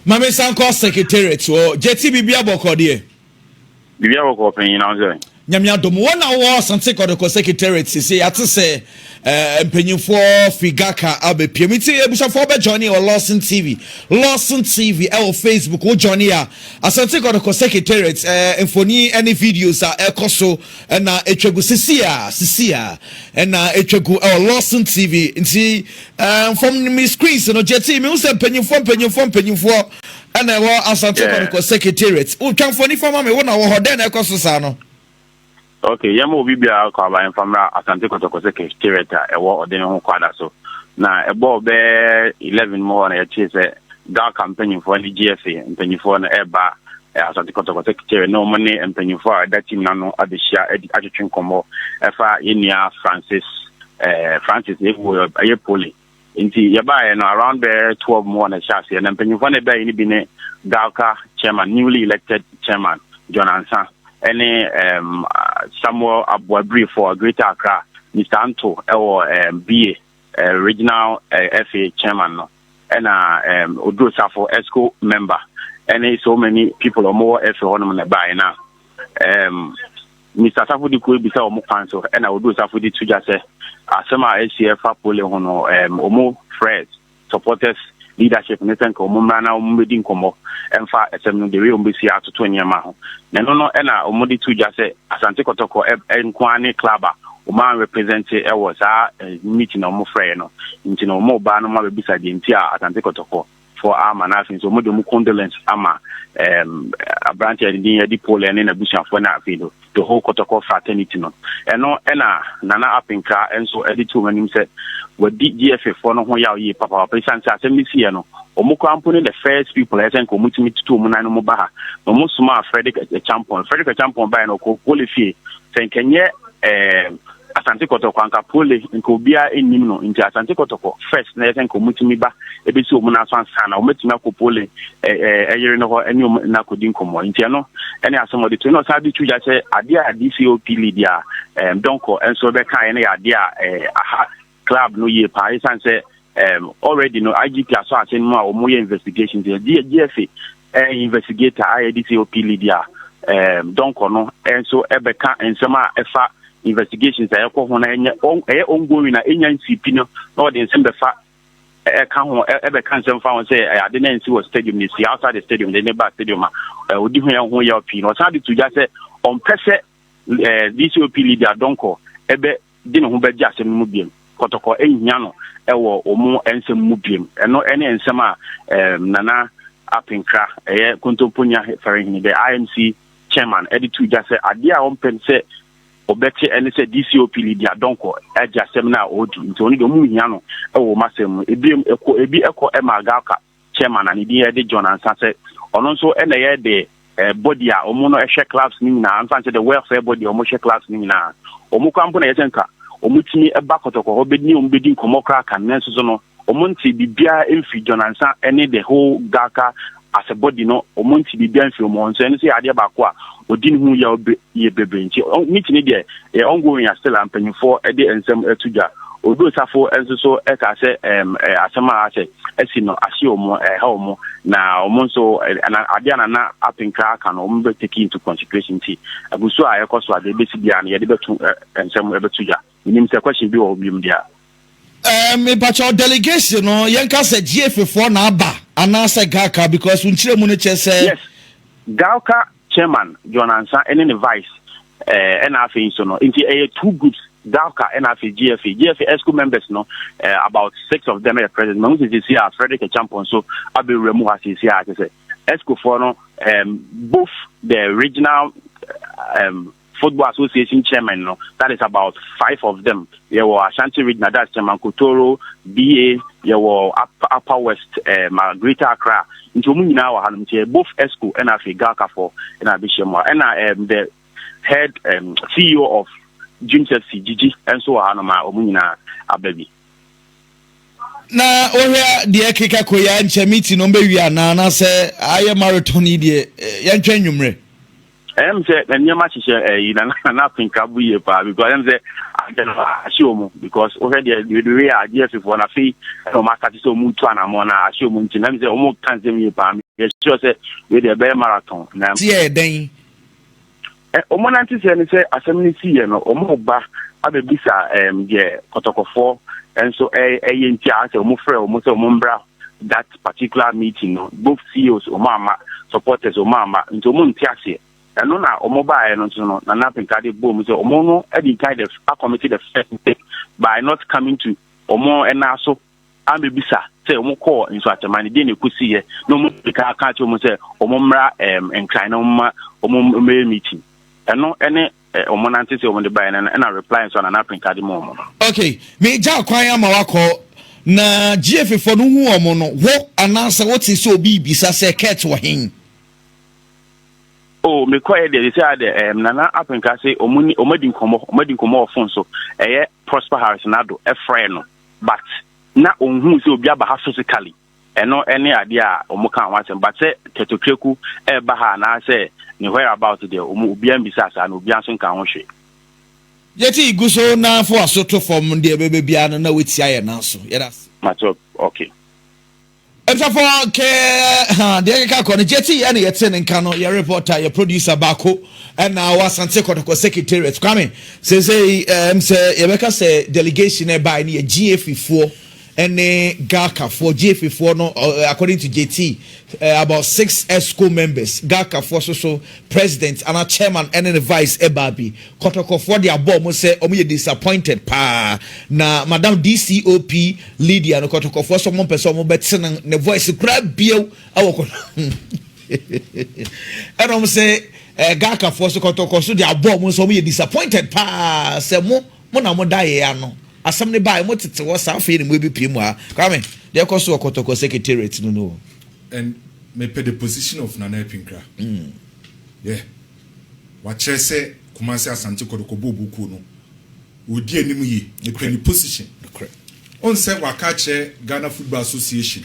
Mame Sanko Secretariat or Jetty Bibia Bokode. Bibia Boko penny now. Nyamia dom one hour Asante Kotoko Secretariat say at say penny for Figaka Abe Pimiti Ebusha for Johnny or Lawson TV or Facebook or Johnny Asante Kotoko Secretariat and for any videos are Ekoso and Echegu Sisia and Echegu or Lawson TV and see from me screens no Jetty me say penny for and I was Asante Kotoko Secretariat o kan for ni forma me wona wo hoden Ekoso sa no. Okay, yamo bibia kwa ba infamra Asante Kotoko Secretariat ewo odin ho kwada so na ebo be 11 more na yechese da campaign for the Gfa mpanyifo na eba Asante Kotoko Secretariat no money mpanyifo that team na no adehia adwetwen komo efa yenia Francis ewo aye Pooley inti yeba no around there 12 more na chase na mpanyifo na be ni bi ne Gfa chairman newly elected chairman John Ansa any Samuel Abuabri for Greater Accra, Mr. Anto, BA, regional FA chairman, and Odosa for ESCO member, and so many people or more FA ornament by now. Mr. Safudi could be so more council, and I would do Safudi to just say, Asama ACF Pooley Hono, Omo Fred, supporters. Leadership Nathan Komumana Umedin Komo and far as the real BC to 20 years. No, and Omodi to just say Asante Kotoko and Kwame Clubber, Oman represented was our meeting on Mofreno, into no more banner beside the entire Asante Kotoko for Ama nothing. So Modumu condolence Ama a branch of the Pooley and in a bush of Fuena the whole Kotoko fraternity. And no, Nana Apinka, and so Eddie two when him said, what did GFA for no ye papa patient as Misiano, or Mokampuni the first people I think committing to Munano Mobaha, no most smart Frederick a champion by no qualify, saying can ye Asante Kotoko and Pooley in Kobia in Nimno into Asante Kotoko first, I think committing me back a bit so Munasan Sana, or Metimako Pooley a year in any Nakodinko, Intiano, and as some of the Tunos had to just say, Adia Dcop Lydia Donkor, and so the kind of idea club no year Paris and say already no IGP as well as more investigations the GFA investigator Dcop Lydia Donkor no and so Ebeka and some FA investigations are ongoing na NCP no the same fa Ebeka some found say I didn't see a stadium this outside the stadium the neighbor stadium would you who your opinion or to just say on pese Dcop Lydia Donkor ebe didn't who be just a Kotoko Enyano, Ewo, Omo, and some Mubium, and no any and some Nana Apinkra, Kuntopunya, Faring, the IMC chairman, editor just said, Adia on Pense, Obeti, and said Dcop Lydia Donkor, Edja Semina, or to only the Muniano, Ewo Massem, Ebi Echo Emma Gaka, chairman, and the John and Sunset, or also NA the body, Omono Eshe class Nina, and Sunset the welfare body, Omoshe class Nina, Omukampuna Esenka. Omutini eba Kotoko obedi umbedi komokra kanenso so no omonti bibia emfi Jonansa ene the whole Gaka as a body no omonti bibia emfi omonso ene se ade ba ko a odin hu ya ye bebe nti meeting de e ongoing ya still ampanyfo e de ensem etuja odo safo enso so e ka se asema ase esi no ase omo ha omo na omonso ade na apinka ka no ombe take into consideration ti abuso a yekoso ade besi bia na ye de betu ensem ebetuja Nim the question be or beam there. Me but your delegation no yanka say GFA for na aba anasa Gaka because unchire mu ne chese yes Gaka chairman John Ansa and the vice and afi so no into two groups Gaka and afi GFA ESCO members no about 6 of them are present no this here Frederick champion so abi remu has here I say ESCO for no both the regional Football Association chairman, no, that is about 5 of them. There were Ashanti Regional, that's Chairman Kotoro, BA, there were Upper West, Greater Accra. Into now, both ESCO and Gaka for and Abishema, and the head CEO of Junior Gigi, and so on, Omuna Abebi. Na ohia de ekeka koya nche meeting no be wi ana na se aye marathon die ye ntwa nwumre I'm saying, and you much in nothing can be because I'm saying, I can assume because already the idea if one of fee, no matter so much one, I'm on assume, I'm saying, almost can't me palm. Yes, sure, say, with a bear marathon. Yeah, then. Omonanti say, assembly see, Omoba, Abe Bisa, yeah, Kotoko 4, and so a NTR, almost Mumbra, that particular meeting, both CEOs, Omama, supporters, Omama, into Muntiasi. And no, now, Omoba, and so on, and nothing can boom. So, Omono, Eddie kind of committed the first mistake by not coming to Omo and also Abe Bisa, say, Omo call in such a man, then you could see, no more, the car catch almost say, Omomra, and Kainoma, Omom meeting. And no, any Omonanti say, on the buy and I reply on an apple card moment. Okay, me Jack Kwame Mawako. Na GFA for no woman, what answer what is so be say cat wa him. Oh, me quiet they say Nana Appenka say omedin komo phone so Prosper Harris Nado a friend but na on who so be aba physically and no any idea omoka want but say ketokreku e ba ha na say ni where about there omo obi am bisasa na obi anso kan ho hwe. Yeti guso na for asoto from the baby biano na wetia ye na so. Yeah, that's matter okay. For the Kakon, Jetty, and yet sending Cano, your reporter, your producer Bako, and now Asante Kotoko Secretariat. Kwame says, Rebecca say delegation by near GFA4 and GACA for GFA4, no, according to JT, about 6 ESCO members, GACA for so president and a chairman and a vice Ebabi. Kotoko for their bomb say, Omi disappointed pa na Madam Dcop Lydia no Kotoko for someone person but the voice grab bill our and say GACA for so Kotoko so their bomb so me disappointed pa say mo na mo die ano. Assembly by what it was something will be Pima. Come in, there cost to a Kotoko secretariat no. And me pay the position of Nana Pinkra. Yeah. What I say, Kumasi Asante Kotoko Bobu no. Would dear Nimu the penny position. Correct. On say Wakache Ghana Football Association.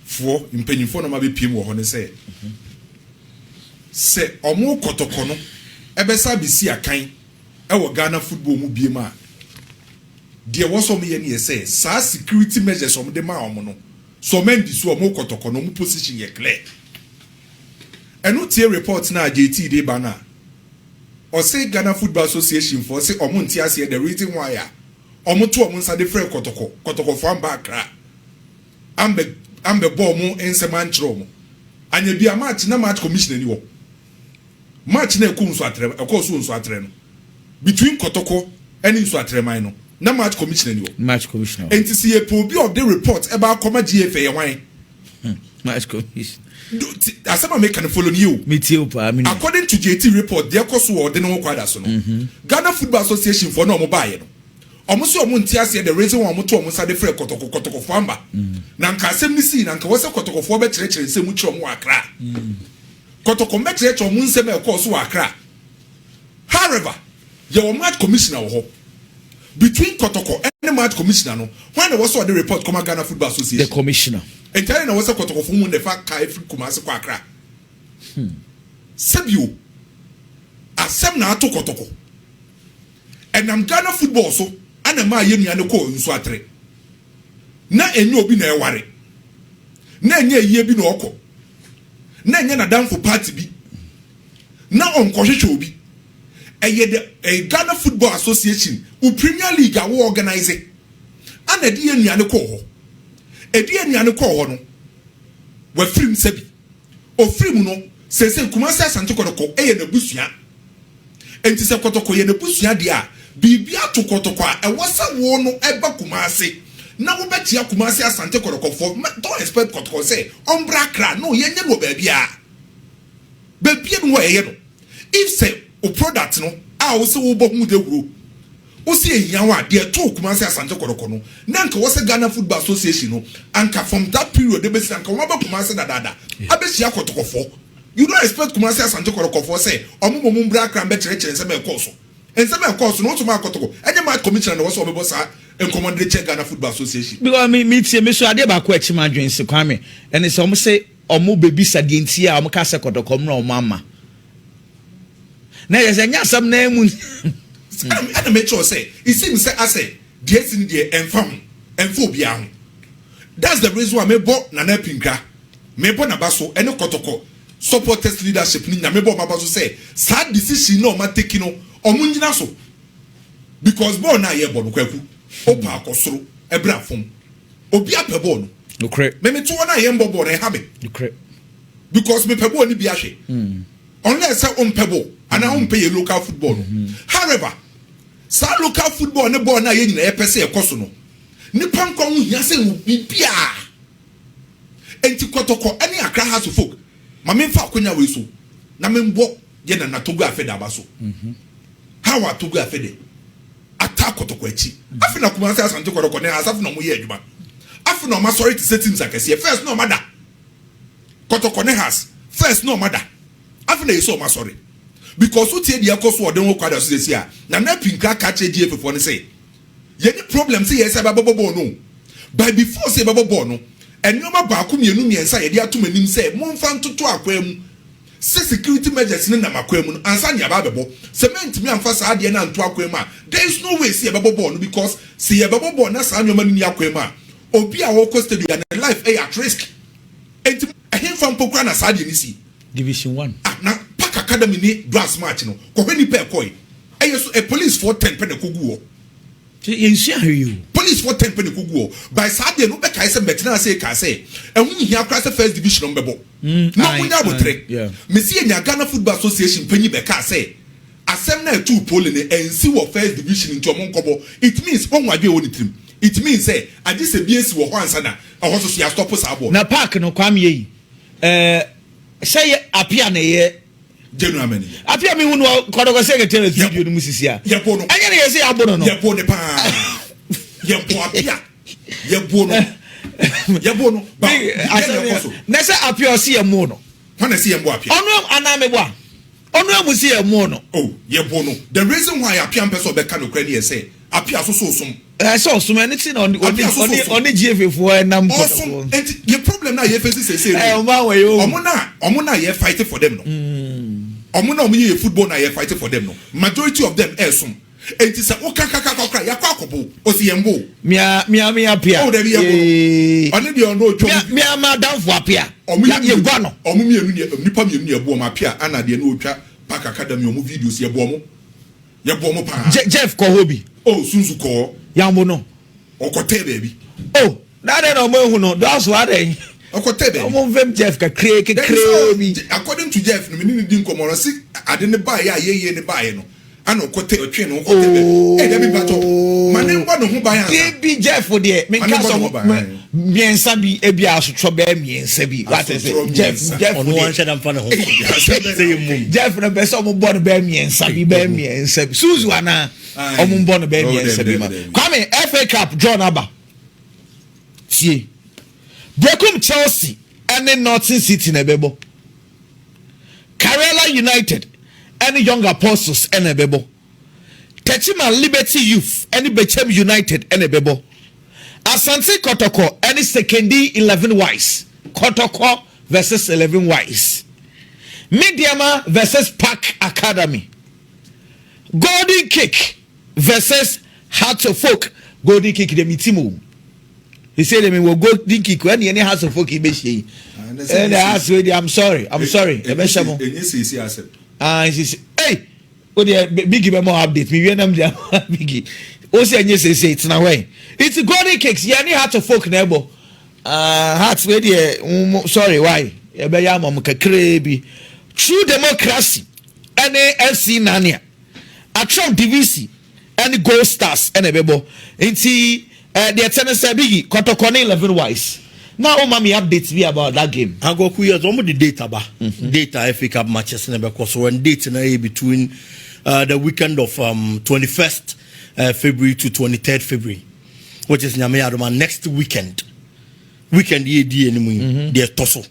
For in penny for no mabi Pimo on say. Say Omo Kotoko no. Ebesa bisi akan. Ewo Ghana Football mu biema. There was some year say, sa security measures on the man. So men this were more Kotoko no position ye clear. And no tear reports now JT de bana. Or say Ghana Football Association for say Omuntias here the reason why Omo 2 months at the Fred Kotoko from Bakra. Ambe Bomo and Semantrom. And ye be a match na match commission anymore. Match ne Kunswatre, of course, Unswatren. Between Kotoko and Inswatremino. Na match commissioner anymore. Match commissioner. And to see a probably of the report about GFA wine. Match commissioner. As some make can follow you. Me too, pa. According to JT report, there cost war the no quite as no. Ghana Football Association for no mobile. Almost your Muntias the reason why Mutu almost had the Fred Kotoko Famba. Nanka Semisi, Nanka was a Kotoko for better and say much more cra. Kotoko met or Munseme course wakra. However, your match commissioner between Kotoko and the match commissioner, no, when there was the report come Ghana Football Association. The commissioner. And telling us a Kotoko from the fact Kai Kumasa Quakra. Sebu Asemna to Kotoko. And I'm Ghana football so and a my yeni and ko in Swatre. Na enyo bi na worry. Na nye ye bi no oko. Na nye na dan for party bi. Na on kohwehwe obi. A Ghana Football Association, who Premier League are organizing. And a dear Niano Koho. A dear Niano Koho. Where film Sebi. Or Frimuno says Kumasa Asante Kotoko, a Busia. And to say Kotoko and the Busia dia. Bibia to Kotoko, and what's a war no Eba Kumasi. Now we bet ya Kumasi Asante Kotoko for don't expect Kotoko say, Umbra cra, no, ye never baby. Baby, no, if say, o product no a wo se wo bo mu de wuro o se ehiawa de to Kumasi Asante Kotoko no na nka wo se Ghana Football Association no anka from that period de be se anka wo ba Kumasi dada abehia Kotoko for you don't expect Kumasi Asante Kotoko for say omo mo mbra kra be chere se me course en se me course no to ma Kotoko enye ma commissioner no wo so be bossa en commande check Ghana Football Association because me tie me so ade ba ko achi ma dwen se Kwame and so omo say omo bebi sa de ntia omo ka se Kotoko no omo ama na yesenya sam na emu and make sure say it seems say I say the in the enfo bia. That's the reason why me bo Nana Pinka me bo na baso ene Kotoko supporters leadership ni na me bo baso say sad decision no ma take no omunjina so because bo na ye bo no kwaku opa akosoro ebra fom obi apebo no no correct me to na ye mbo bo na ha me no correct because me pebo ni bi ahwe unless say pebo and I pay local football however sa local football ne bo na ye nyina ye pese e koso no nipa nko hu hia se bibia enti Kotoko ani Accra House of Folk ma me fa akonya we so na me mbo ye na Togo afede abaso how are Togo afede attack Kotoko echi afi na kuma se Asante Kotoko ne asafi no mo ye adwuma afi no ma sorry to say teams akese first no mada Kotoko ne has first no mada afi na yeso ma sorry because what tie dia koso odem wo kwada so dey na na Pinka ka che GFA for ne say any problem say yes about bobo no but before say bobo no and no ma ba ko mienu miensa ye dia atom anim say mo mfa ntoto akwam say security measures ne na makwam no ansa nya ba bebo cement mi amfa sa ade na nto akwam a there is no way say bobo no because say ye bobo na sa nyoma ni akwam a obi a wo ko stadium na life at risk enti ahim fam pokra na sa ade ni si division 1 na Park Academy ni brass match no ko hwe ni pe koi so a police for 10 pe na kogu you police for 10 penny kugu by Saturday no be kai say betina say ka say ehun hia kra say first division no bebo no munya botre me see nya Ghana Football Association penny be ka say asem na two Pooley ne ensi wo first division nti omon kobo it means onwadwe woni trim it means say ade se biesi wo ho ansa na ho so ya stop sabo na park no Kwame yi say apia na ye genuine apia me hunu Kotoko secretary studio no musisi a ye bo no anya na ye say abono no ye bo ne pa ye bo apia ye bo no ba na say apia si ye mo no na say ye bo apia onu aname bo onu amusi ye mo no oh ye bo no the reason why apia person be ka no kwani say apia so sum so sum anything on GFA for nam Kotoko the problem na ye face say omo na ye fight for them no omo na omo ye football na ye fight for them no majority of them esum enti say o kaka yakwa akobo o si yembo mi apia oh there be yembo oni de ono ojo mi ama down for apia ye gwa no omo mienu nipa mienu ye bo ma apia ana de na otwa Park Academy omo videos ye bo mo pa Jeff ko hobi oh sunzu ko yambo no okote baby oh that no mo hu no that's what they okote baby omo vem Jeff ka bi according to Jeff no me din komoro si ade ne ba ye ne ba ye no ana okote otwe no okote baby dey be bato mane ngwa no ho ba ya bi Jeff de me ka so miensa bi ebi asotro ba miensa bi what is it Jeff on one shade am fa no ho Jeff na be so mo bo no ba miensa bi suzu ana omo bo no ba miensa bi ma Kwame FA Cup draw number tie Brekum Chelsea and Northern City na bebo Karela United and Young Apostles and a bebo Techima Liberty Youth and Bechem United and a bebo Asante Kotoko and Sekendi 11 Wise Kotoko versus 11 Wise Mediama versus Park Academy Golden Kick versus Heart of Folk Golden Kick the mitimu. He said they will go dinky when any House of Folk be she. And I asked I'm sorry. He said, hey, oh dear, biggie more update. Me when I'm there, biggie. Also, and yes, say it's now way. It's golden cakes. Yeah, any House of Folk neighbor. Hearts ready. Sorry, why? Ebayama mukakrebi. True democracy. Any FC Nania. A Trump DVC. Any Gold Stars. Any bebo. Inti. The tennis biggie Kotoko 11 Wise. Now mommy updates me about that game. I go ku years the data ba. Data FA Cup matches na because so when date na between the weekend of 21st February to 23rd February, which is nyame adoma next weekend ye di enimu the toso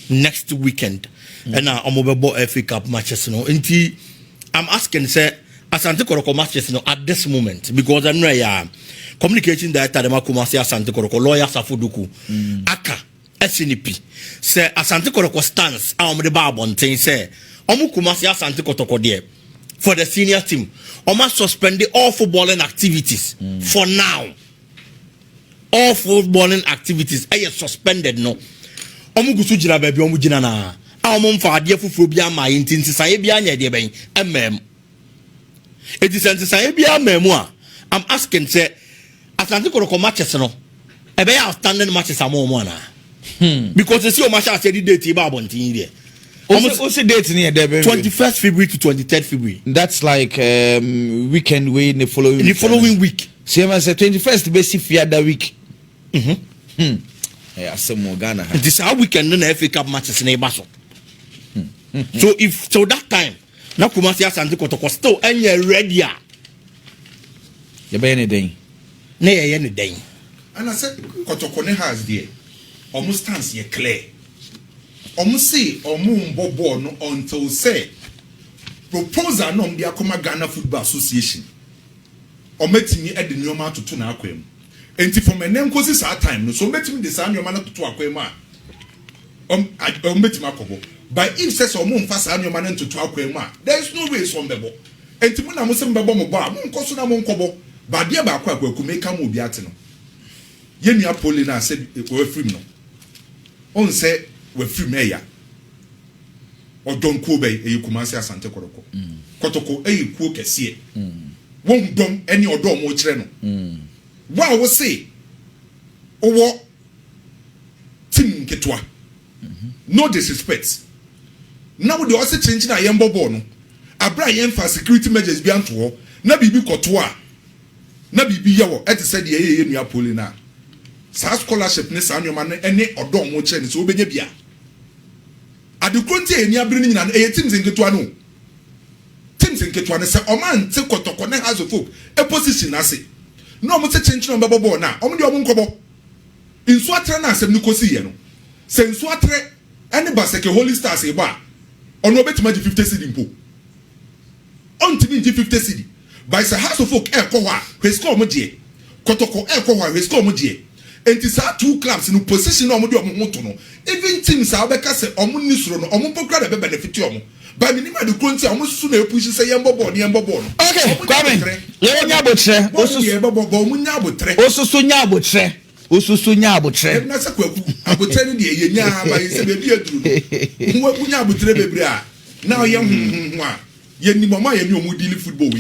next weekend and na omobebo FA Cup matches no nti I'm asking say Asante Kotoko matches no at this moment because I know ya communication director de Kumasi Asante Kotoko lawyer Safuduku aka SNP say Asante Kotoko stance a omde ba abonten say omu Kumasi Asante Kotoko de for the senior team. Almost suspended all footballing activities for now. All footballing activities are suspended no. Omugusu jira baby omujina na. Fa ade fufuo bia ma yintinti saye bia nya de ben mm. It is saye bia mamu a I'm asking say Asante Kotoko matches no. E be outstanding matches amomo na. Because you see o match as the date e ba abontin there. Also date near there 21st February to 23rd February. That's like weekend way in the following week. See I say 21st basic fiada week. Yeah, some more Ghana. This how weekend in the FA Cup matches in Ebaso. So that time na Kumasi Asante Kotoko still any ready. You be anything. Na anything. And I said Kotoko ne has there. Almost stands ye clear. Almost say bobo no until say proposal no the Akoma Ghana Football Association. Ometimi e de nyoma to na akwem. Enti for my name cause this time no so ometimi de sa nyoma na to akwem a ometimi akobo. But if says mfa sa nyoma na to akwem a there is no way so mbebo. Enti mu na mo se mbebo mo ba mo nkoso na mo nkobo. Ba de ba akwa akwaku meka mo obi ate no. Ye nua Pooley na say we free no. On say we free meya odonko be eyi Kumasi Asante Kotoko Kotoko eyi kuo kese won dom eni odo mo kire no wa wo say owo team ketwa no disrespect now the also change na yembo ball no abra yen fa security measures bi anto na bibi koto a na bibi yawo et said ye nua Pooley na sa scholarship ne sa nyoma ne ene odo mo kire ne so obenya bia adekonti eni abiri nyina na teams nketua no teams nketua ne se oman te Kotoko ne has of folk a position ase no mo te chenchi no bebo na omo de omo nkobo inso atre na asem ni kosi ye no se inso atre ene baseke Holy Stars e ba ono betima di 50 cedi mpo on timi di 50 cedi by se house of folk e ko wa we score mo die Kotoko e ko wa we score mo die enti sa two clubs no position no mo de omo hoto no even teams are beka se omo ni suro no omo pokra da be benefit omo ba minima de kronti omo susu na push se yembo ball no. Okay, Kwame. Ye nya abotre. Osusu nya abotre. Osusu nya abotre. Osusu nya abotre. Na se kwaku abotre ni de ye nya ba ye se be bi aduru. Nwa nya abotre bebre a. Na ye hu a ye ni mama ye ni omo deal football.